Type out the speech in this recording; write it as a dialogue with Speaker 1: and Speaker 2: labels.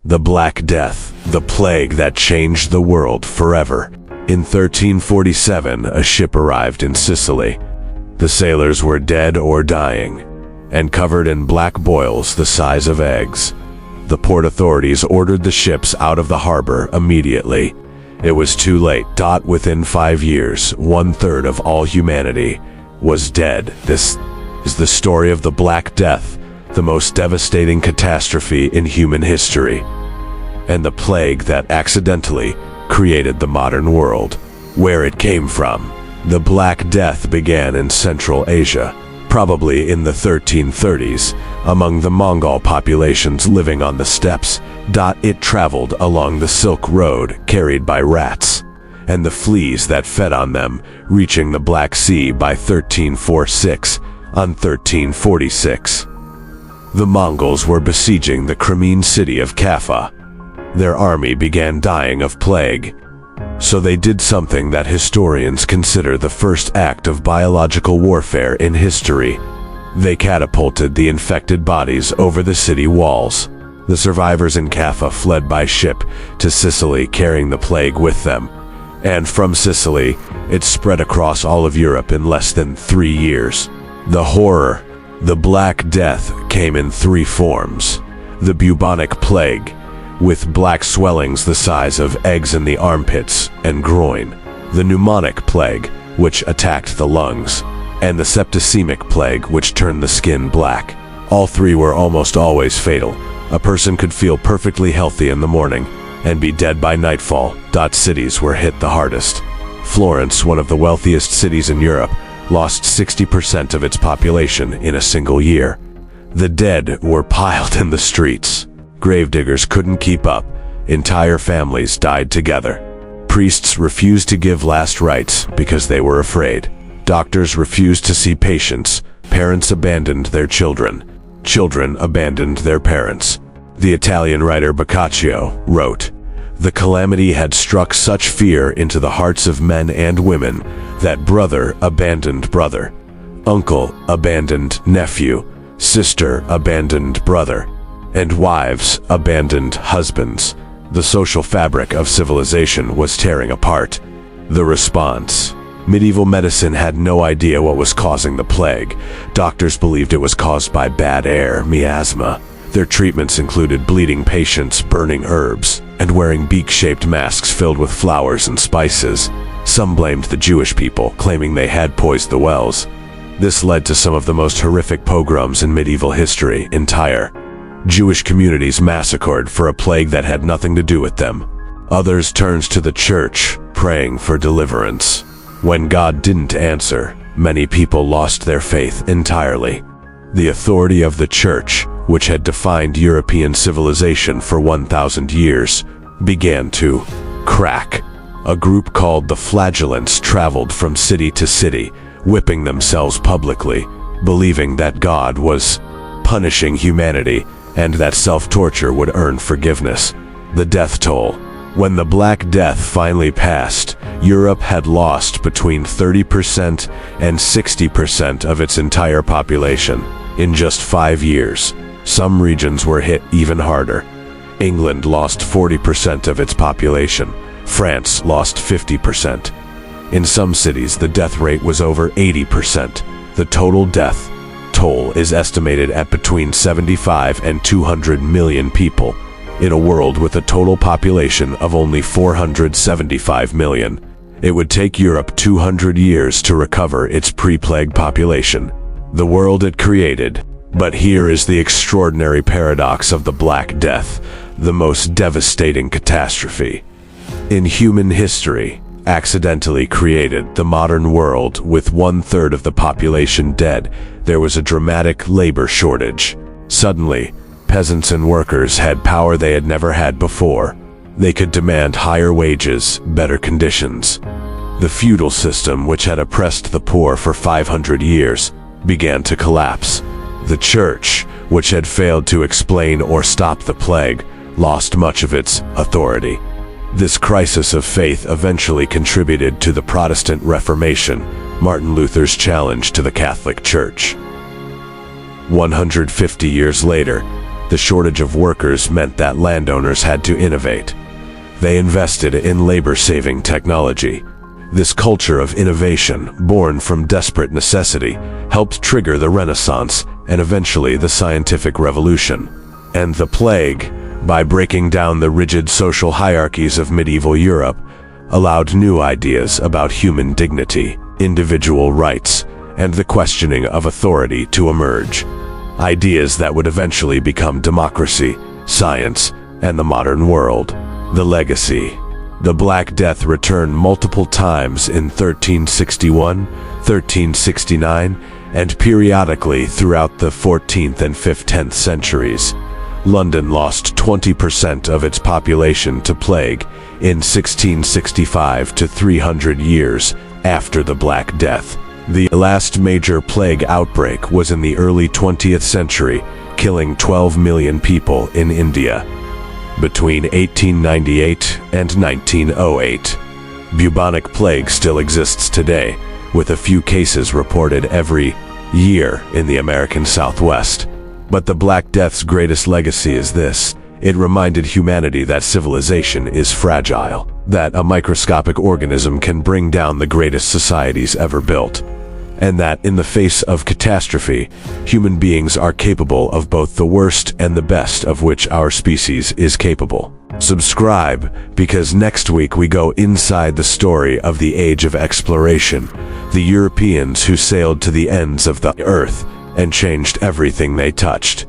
Speaker 1: The Black Death, the plague that changed the world forever. In 1347, a ship arrived in Sicily. The sailors were dead or dying, and covered in black boils the size of eggs. The port authorities ordered the ships out of the harbor immediately. It was too late. Within 5 years, 1/3 of all humanity was dead. This is the story of the Black Death, the most devastating catastrophe in human history, and the plague that accidentally created the modern world. Where it came from. The Black Death began in Central Asia, probably in the 1330s, among the Mongol populations living on the steppes. It traveled along the Silk Road, carried by rats, and the fleas that fed on them, reaching the Black Sea by 1346. On 1346, the Mongols were besieging the Crimean city of Kaffa. Their army began dying of plague. So they did something that historians consider the first act of biological warfare in history. They catapulted the infected bodies over the city walls. The survivors in Kaffa fled by ship to Sicily, carrying the plague with them. And from Sicily, it spread across all of Europe in less than 3 years. The horror, the Black Death, came in 3 forms. The bubonic plague, with black swellings the size of eggs in the armpits and groin. The pneumonic plague, which attacked the lungs. And the septicemic plague, which turned the skin black. All 3 were almost always fatal. A person could feel perfectly healthy in the morning and be dead by nightfall. Cities were hit the hardest. Florence, one of the wealthiest cities in Europe, lost 60% of its population in a single year. The dead were piled in the streets. Gravediggers couldn't keep up. Entire families died together. Priests refused to give last rites because they were afraid. Doctors refused to see patients. Parents abandoned their children. Children abandoned their parents. The Italian writer Boccaccio wrote, "The calamity had struck such fear into the hearts of men and women that brother abandoned brother, uncle abandoned nephew, sister abandoned brother, and wives abandoned husbands. The social fabric of civilization was tearing apart." The response. Medieval medicine had no idea what was causing the plague. Doctors believed it was caused by bad air, miasma. Their treatments included bleeding patients, burning herbs, and wearing beak-shaped masks filled with flowers and spices. Some blamed the Jewish people, claiming they had poisoned the wells. This led to some of the most horrific pogroms in medieval history. Entire Jewish communities massacred for a plague that had nothing to do with them. Others turned to the church, praying for deliverance. When God didn't answer, many people lost their faith entirely. The authority of the church, which had defined European civilization for 1,000 years, began to crack. A group called the Flagellants traveled from city to city, whipping themselves publicly, believing that God was punishing humanity and that self-torture would earn forgiveness. The death toll. When the Black Death finally passed, Europe had lost between 30% and 60% of its entire population in just 5 years. Some regions were hit even harder. England lost 40% of its population. France lost 50%. In some cities, the death rate was over 80%. The total death toll is estimated at between 75 and 200 million people, in a world with a total population of only 475 million. It would take Europe 200 years to recover its pre-plague population. The world it created. But here is the extraordinary paradox of the Black Death, the most devastating catastrophe in human history. Accidentally created the modern world with 1/3 of the population dead. There was a dramatic labor shortage. Suddenly, peasants and workers had power they had never had before. They could demand higher wages, better conditions. The feudal system, which had oppressed the poor for 500 years, began to collapse. The church, which had failed to explain or stop the plague, lost much of its authority. This crisis of faith eventually contributed to the Protestant Reformation, Martin Luther's challenge to the Catholic Church. 150 years later, The shortage of workers meant that landowners had to innovate. They invested in labor-saving technology. This culture of innovation, born from desperate necessity, helped trigger the Renaissance and eventually the scientific revolution. And the plague, by breaking down the rigid social hierarchies of medieval Europe, allowed new ideas about human dignity, individual rights, and the questioning of authority to emerge. Ideas that would eventually become democracy, science, and the modern world. The legacy. The Black Death returned multiple times in 1361, 1369, and periodically throughout the 14th and 15th centuries. London lost 20% of its population to plague in 1665 to 300 years after the Black Death. The last major plague outbreak was in the early 20th century, killing 12 million people in India. Between 1898 and 1908, bubonic plague still exists today, with a few cases reported every year in the American Southwest. But the Black Death's greatest legacy is this: it reminded humanity that civilization is fragile, that a microscopic organism can bring down the greatest societies ever built, and that in the face of catastrophe, human beings are capable of both the worst and the best of which our species is capable. Subscribe, because next week we go inside the story of the Age of Exploration, the Europeans who sailed to the ends of the earth and changed everything they touched.